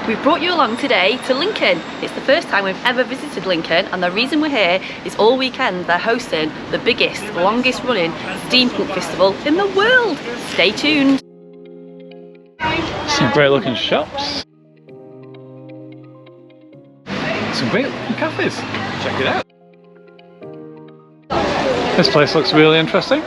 We've brought you along today to Lincoln. It's the first time we've ever visited Lincoln, and the reason we're here is all weekend they're hosting the biggest, longest running Steampunk festival in the world. Stay tuned. Some great looking shops. Some great looking cafes. Check it out. This place looks really interesting.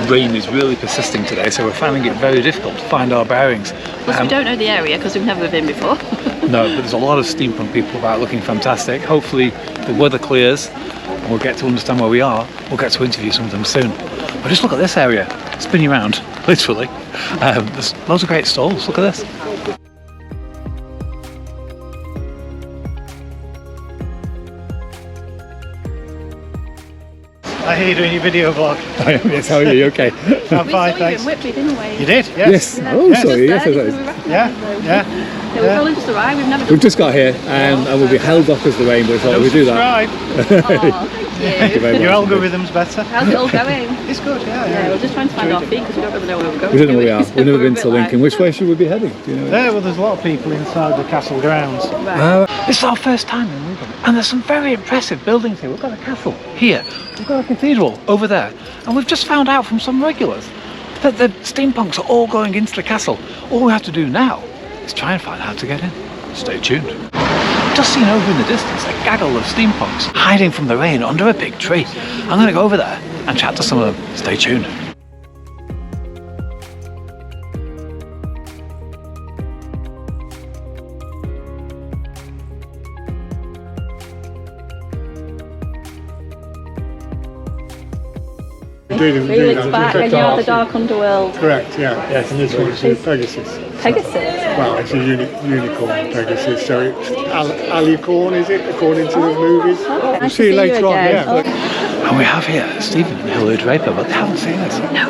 The rain is really persisting today, so we're finding it very difficult to find our bearings. Plus we don't know the area because we've never been before. No, but there's a lot of steampunk people about looking fantastic. Hopefully the weather clears and we'll get to understand where we are. We'll get to interview some of them soon. But just look at this area, spin you around, literally. There's loads of great stalls, look at this. I hear you doing your video vlog. I am, yes, how are you? Okay. I'm fine, thanks. We saw you in Whitby, didn't we? You did? Yes. Yes. Oh, yes. sorry. Yes, We've only just arrived, we've never done We've just got here and we'll be held up as the rain, but we thought we'd do that. Thank you very much. Your algorithm's better. How's it all going? It's good, Yeah, we're just trying to find our feet because we don't really know where we're going. We don't know where we are. We've never been to Lincoln. Which way should we be heading? Do you know? Well, there's a lot of people inside the castle grounds. This is our first time in Lincoln, and there's some very impressive buildings here. We've got a castle here, we've got a cathedral over there, and we've just found out from some regulars that the steampunks are all going into the castle. All we have to do now is try and find out how to get in. Stay tuned. Just seen over in the distance a gaggle of steampunks hiding from the rain under a big tree. I'm going to go over there and chat to some of them. Stay tuned. Felix back and you're the dark underworld. Correct, yeah. Yes, and this one's Pegasus. Pegasus? Well, it's a unicorn Pegasus, so it's alicorn, is it, according to the movies? Nice We'll see you later on, yeah. And we have here Stephen and Hilary Draper, but they haven't seen us. No.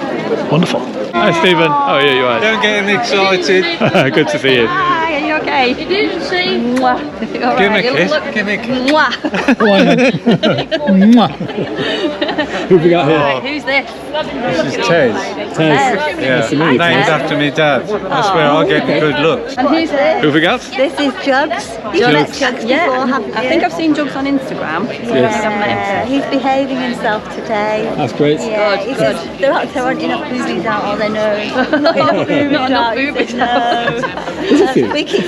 Wonderful. Hi Stephen. Oh yeah, you are. Don't get him excited. Good to see you. Hi, are you okay? You didn't see. Mwah. Give me a kiss. Give me a kiss. Mwah. Who have we got here? Right, who's this? This is Tez. Tez. Yeah, named after me dad. That's where I get the good looks. And who's this? Who have we got? This is Jugs. You've met Jugs before, haven't you? I think I've seen Jugs on Instagram. Yeah, he's behaving himself today. That's great. Yeah, he says there aren't enough boobies out on their nose. Not enough boobies out.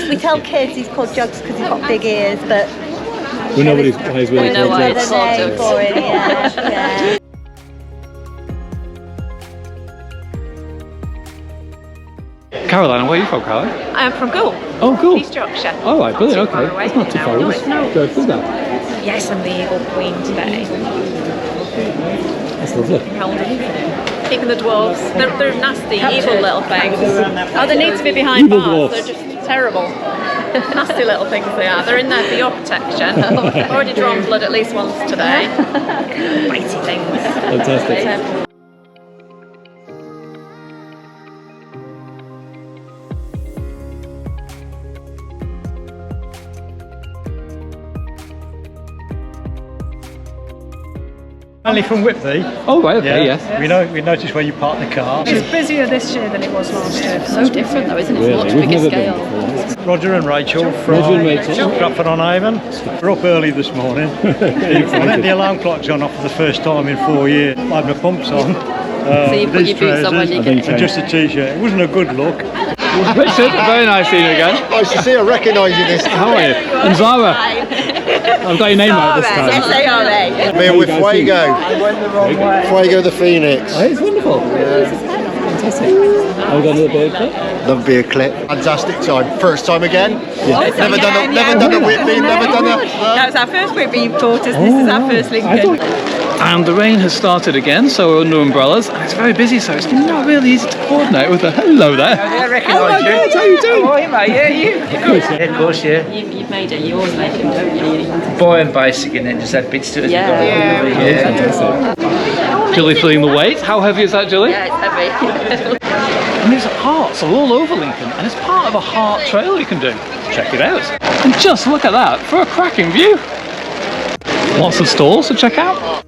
We tell kids he's called Jugs because he's got big ears, but we know what he's really know why there's it's a name called for him. Yeah. Caroline, where are you from, Caroline? I'm from Goole, Oh, cool. East Yorkshire. All right, brilliant. Okay, away. it's not too No, far. no, We'll it's not. go through that. Yes, I'm the Eagle Queen today. That's lovely. Even the dwarves, they're nasty, evil little things. Oh, they need to be behind Evil bars. dwarfs. They're just terrible. Nasty little things they are. They're in there for your protection. I've already drawn blood at least once today. Bitey things. Fantastic. Only from Whitby. Oh, right, okay, yes. We noticed where you parked the car. It's busier this year than it was last year. So different though, isn't it? It's Really? much We've bigger never been scale. before. Roger and Rachel from Roger and Rachel. Stratford-on-Avon. We're up early this morning. I think the alarm clock's gone off for the first time in 4 years. I had my pumps on. So you put your boots on when you get and just a t-shirt. It wasn't a good look. Richard, very nice seeing you again. Nice to see you, recognising this. How are you? And Zara. I've got your name right this time. S-A-R-A. We're with Fuego. Fuego the Phoenix. Oh, it's wonderful. Fantastic. Have we got another beer clip? Love beer clip. Fantastic time. First time again. Yeah. Never done a Whitby, never done a... That was our first Whitby importers. This is our first Lincoln. And the rain has started again, so we're under umbrellas, and it's very busy, so it's not really easy to coordinate with the hello there. I recognise Oh my God, how are you doing? Oh, you. Of course, yeah. You've made it, you always make them, don't you? Boy and basic, and then just add bits to it as Yeah. we go. Fantastic. Julie feeling the weight. How heavy is that, Julie? Yeah, it's heavy. And these hearts are all over Lincoln, and it's part of a heart trail you can do. Check it out. And just look at that for a cracking view. Lots of stalls to check out.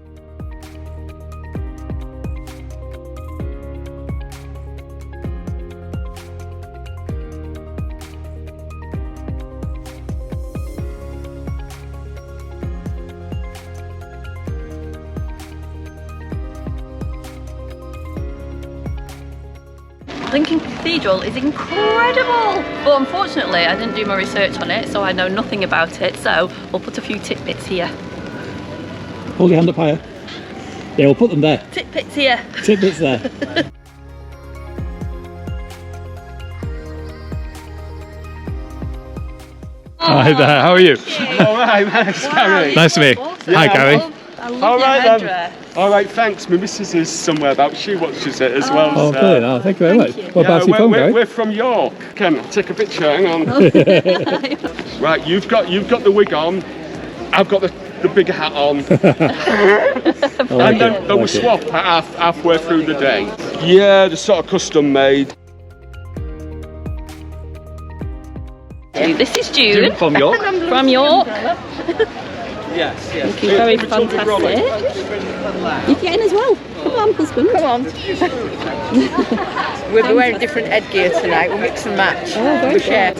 Lincoln Cathedral is incredible, but unfortunately I didn't do my research on it, so I know nothing about it, so we'll put a few tidbits here. Hold your hand up higher. Yeah, we'll put them there. Tidbits here. Tidbits there. Hi there, how are you? All right, thanks, Gary. Nice to meet you. Hi, Gary. All right, then. All right, thanks. My missus is somewhere about. She watches it as well. Oh, so. brilliant. Oh, thank you very much. What about your phone, Gary? We're from York. Can I take a picture? Hang on. Right, you've got the wig on. I've got the bigger hat on. And then we swap halfway through the day. Yeah, they're sort of custom made. This is June. From York. From York. Yes. Looking very fantastic. You get in as well. Come on, husband. Come on. We'll be wearing different headgear tonight. We'll mix and match. Oh, very good.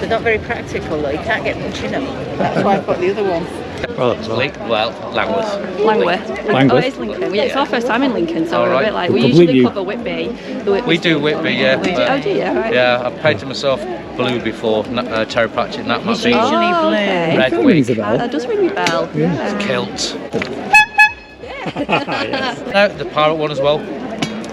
They're not very practical though. You can't get much in them. That's why I've got the other one. Langworth. Oh, it is Lincoln. Yeah, it's our first time in Lincoln, so we're a bit like, we usually cover Whitby. We do Whitby, yeah. Oh, do you? Right. Yeah, I've painted myself blue before, cherry patch, Nat It's usually blue. Okay. red wig, That does ring a bell. Yeah. kilt. No, the pirate one as well.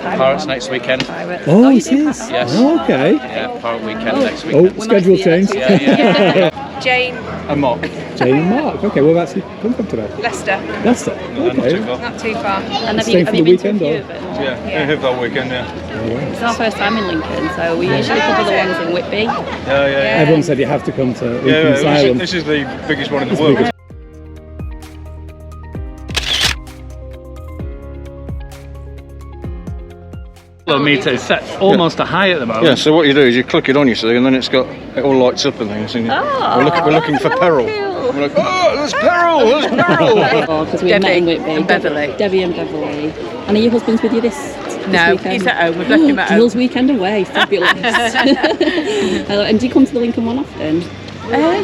Pirates next weekend. Oh, it is? Yes. Oh, okay. Yeah, pirate weekend next weekend. Oh, schedule change. Yeah. Jane. And Mark. Jane and Mark. Okay, well, that's come from today. Leicester. Leicester. Okay. Not too far. And have Staying for you the been to a weekend, few or? of them? Yeah, we have that weekend, yeah. It's our first time in Lincoln, so we usually cover the ones in Whitby. Yeah. Everyone said you have to come to Lincoln Asylum. This is the biggest one in the world. Meter is set almost to high at the moment. Yeah, so what you do is you click it on, you see, and then it all lights up and things. And we're looking for peril. Cool. We're like, oh, there's peril, there's peril! Because we've met in Whitby. and Beverly. Debbie and Beverly. And are your husbands with you this No, weekend? he's at home. We've left him at home. Girls' weekend away, fabulous. And do you come to the Lincoln one often?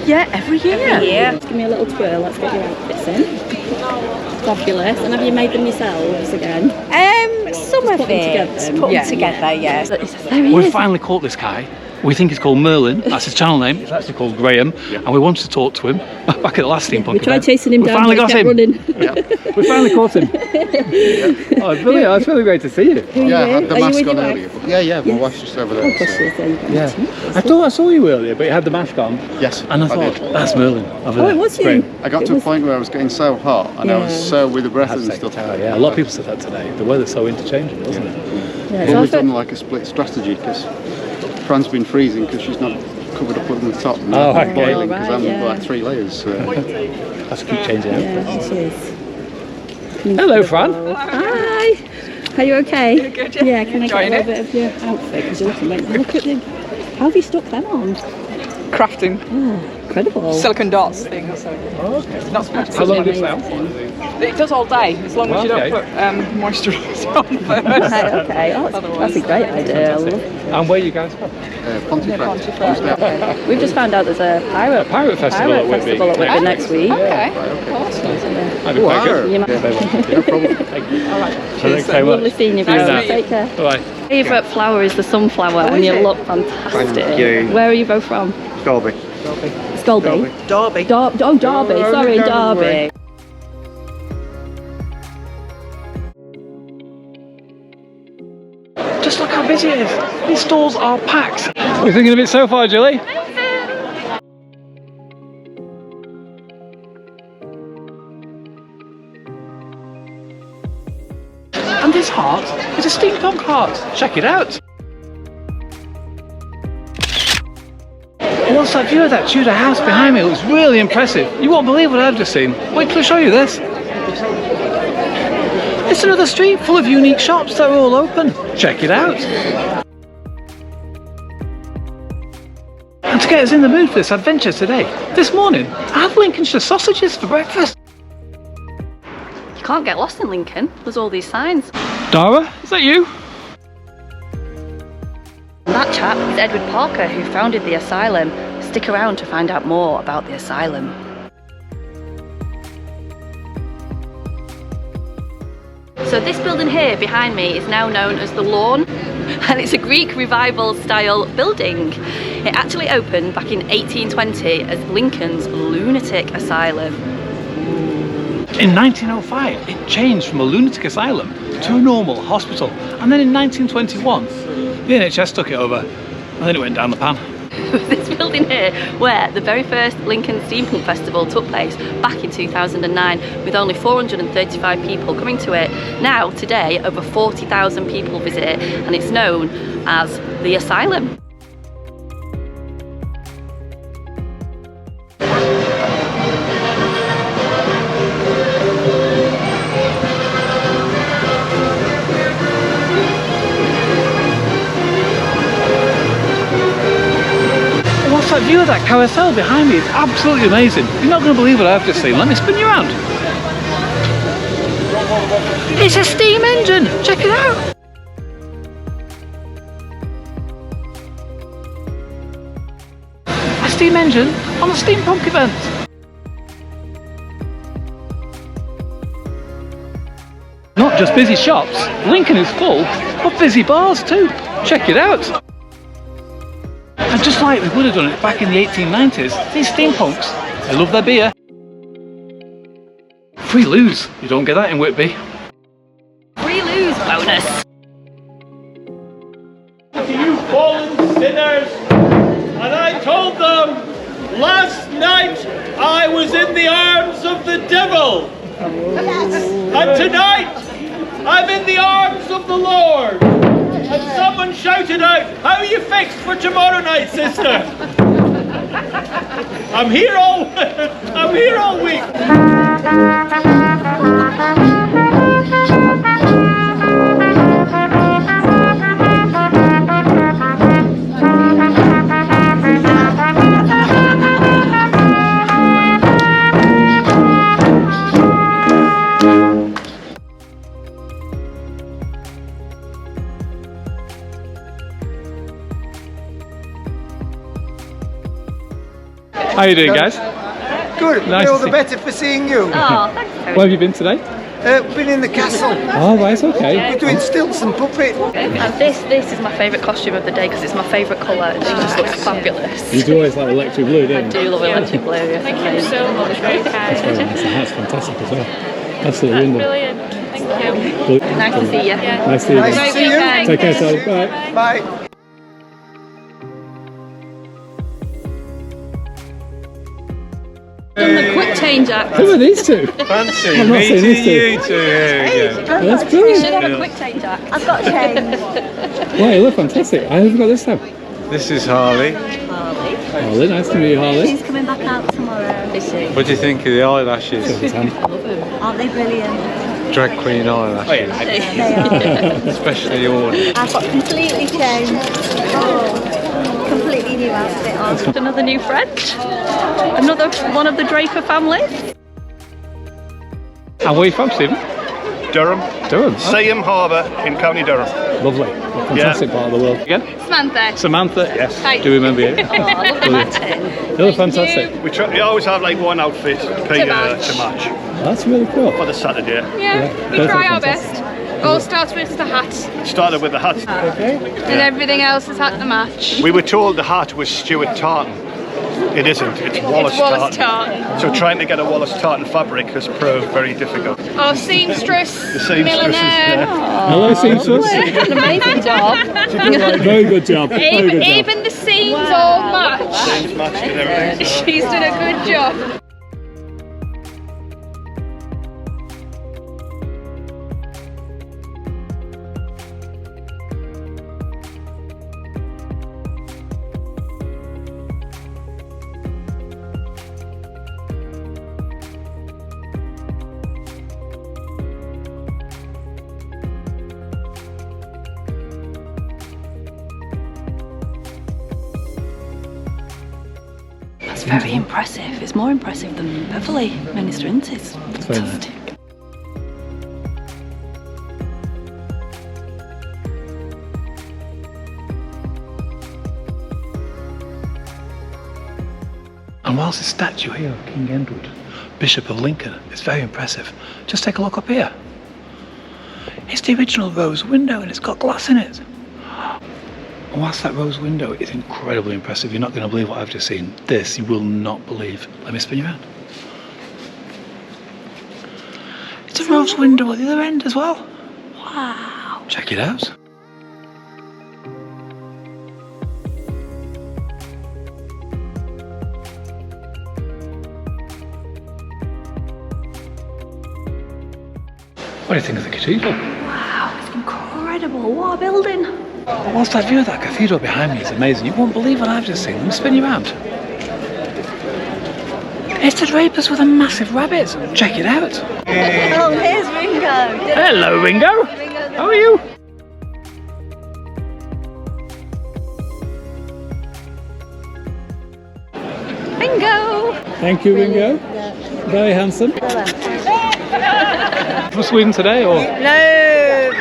Yeah, every year. Just give me a little twirl, let's get your outfits in. Fabulous. And have you made them yourselves again? Some of it. Put them together, yes. We've finally caught this guy. We think he's called Merlin. That's his channel name. It's actually called Graham. And we wanted to talk to him back at the last Steampunk We tried chasing him down, finally but got he kept him. running. We finally caught him. Oh, brilliant. It's really great to see you. Yeah, I had the Are you mask with on your earlier. wife? Yeah, my wife's just over there. Oh, gosh, she's there you go. Yeah. I thought I saw you earlier, but you had the mask on. Yes, And I thought, did. that's Merlin over Oh, there. it was you. Great. I got to a point where I was getting so hot and I was so with the breath and stuff. Yeah, a lot of people said that today. The weather's so interchangeable, isn't it? Yeah, Well, so we've done like a split strategy because Fran's been freezing because she's not covered up on the top. And Oh, I'm okay. boiling because I'm Yeah. like 3 layers. So. Let's keep changing outfits. she is. Hello, Fran. Hi. Are you okay? Good. Yeah, can I get a little bit of your outfit? Because you're looking amazing. Look at them. How have you stuck them on? Crafting. Oh, incredible. Silicon dots thing. So Okay. not so much. How long does that? It does all day, as long as you Okay. don't put moisturiser on first. Okay. Oh, that's a great idea. I love it. And where are you guys from? Pontefract. We've just found out there's a pirate festival at Whitby. Whitby next week. Okay. I'd be quite good. You might- No problem. All right. Thanks very much. Lovely seeing you. Nice to both. meet you. Take care. Bye. Favourite flower is the sunflower, and you look fantastic. Thank you. Where are you both from? Derby. Scolby? Derby. Derby. Sorry, Derby. Just look how busy it is. These stalls are packed. What are you thinking of it so far, Julie? And this heart is a steampunk heart. Check it out. What's that view of that Tudor house behind me? It was really impressive. You won't believe what I've just seen. Wait till I show you this. It's another street full of unique shops that are all open. Check it out. To get us in the mood for this adventure today, this morning I had Lincolnshire sausages for breakfast. You can't get lost in Lincoln, there's all these signs. Dara, is that you? That chap is Edward Parker, who founded the asylum. Stick around to find out more about the asylum. So this building here behind me is now known as the Lawn, and it's a Greek revival style building. It actually opened back in 1820 as Lincoln's lunatic asylum. In 1905 it changed from a lunatic asylum to a normal hospital, and then in 1921 the NHS took it over and then it went down the pan. This building here, where the very first Lincoln Steampunk Festival took place back in 2009 with only 435 people coming to it. Now, today, over 40,000 people visit it, and it's known as the Asylum. That view of that carousel behind me is absolutely amazing. You're not going to believe what I've just seen. Let me spin you around. It's a steam engine. Check it out. A steam engine on a steampunk event. Not just busy shops, Lincoln is full of busy bars too. Check it out. And just like we would have done it back in the 1890s, these steampunks, they love their beer. Free loos, you don't get that in Whitby. Free loos bonus. You fallen sinners, and I told them, last night I was in the arms of the devil, and tonight I'm in the arms of the Lord. And someone shouted out, how are you fixed for tomorrow night, sister? I'm here all week. How are you doing, guys? Good. Nice We're all to the better for seeing you. Oh, thanks, Terry. Where have you been today? Been in the castle. Oh, right, okay. We're doing stilts and puppet. And this is my favourite costume of the day because it's my favourite colour and it just looks fabulous. You do always like electric blue, don't you? I do love electric blue. Yes. Thank you so much, very kind. That's very nice. The hat's fantastic as well. Absolutely wonderful. Brilliant, thank you. Nice to see you. Yeah. Nice to see you. Nice to see you. Take care, Sally. Bye. Bye. Done the quick change act. Who are these two? Fancy I'm not seeing meeting these two. you two here again. That's You brilliant. should have a quick change act. I've got change. Wow, you look fantastic. How have you got this time? This is Harley. Harley, nice to meet you, Harley. She's coming back out tomorrow. Is she? What do you think of the eyelashes? Aren't they brilliant? Drag queen eyelashes. They are. Especially yours. I've got completely changed. Completely new outfit on. Another new friend. Another one of the Draper family. And where are you from, Stephen? Durham. Durham. Oh. Sayham Harbour in County Durham. Lovely. A fantastic part of the world. Again? Samantha. Samantha. Yes. Hi. Do you remember you? Oh, I love the matching. They look fantastic. We always have like one outfit to match That's really cool. for the Saturday. Yeah, we both try are our fantastic. best. All starts with the hat, Started with the hat. and everything else is hat to match. We were told the hat was Stuart tartan. It isn't, it's Wallace, It's Wallace tartan. tartan. So trying to get a Wallace tartan fabric has proved very difficult. Our seamstress, The seamstress is milliner. there. Hello, seamstress. An amazing job. Very good job. Very good job. Even the seams all match. It's matched and everything. So. She's done a good job. very impressive. It's more impressive than Beverley Minister, isn't it? It's fantastic. And whilst the statue here of King Edward, Bishop of Lincoln, is very impressive, just take a look up here. It's the original rose window and it's got glass in it. And whilst that rose window is incredibly impressive, you're not going to believe what I've just seen. This you will not believe. Let me spin you around. It's a rose window at the other end as well. Wow. Check it out. What do you think of the cathedral? Wow, it's incredible. What a building. Whilst that view of that cathedral behind me is amazing, you won't believe what I've just seen. Let me spin you around. It's the Drapers with a massive rabbit. Check it out. Oh, here's Ringo. Hello, Ringo. How are you? Ringo. Thank you, Ringo. Very handsome. From Sweden today, or? No,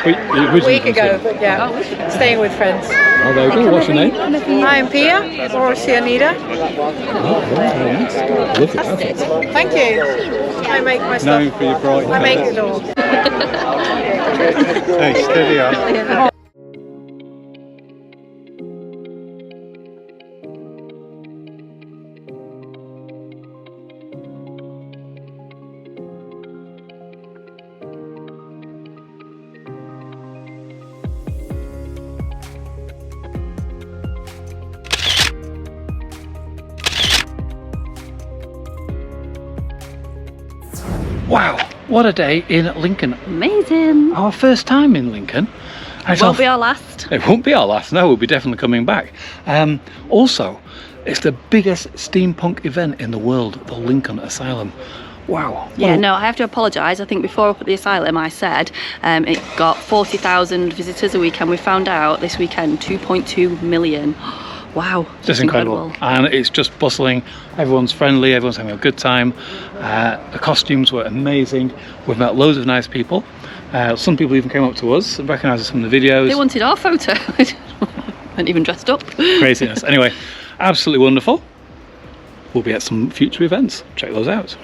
a week ago. Yeah, staying with friends. Oh, there we go. What's your name? Hi, I'm Pia, or Cianida. Oh, very nice. Lovely outfit. Thank you. I make my stuff. Known for your bright I make it all. Hey, steady on. Wow, what a day in Lincoln. Amazing. Our first time in Lincoln. It won't be our last. It won't be our last, no, we'll be definitely coming back. Also, it's the biggest steampunk event in the world, the Lincoln Asylum. Wow. Yeah, no, I have to apologise. I think before up at the asylum I said it got 40,000 visitors a weekend. We found out this weekend 2.2 million. Wow, just incredible. And it's just bustling. Everyone's friendly, everyone's having a good time. The costumes were amazing. We've met loads of nice people. Some people even came up to us and recognised us from the videos. They wanted our photo. Weren't even dressed up. Craziness. Anyway, absolutely wonderful. We'll be at some future events. Check those out.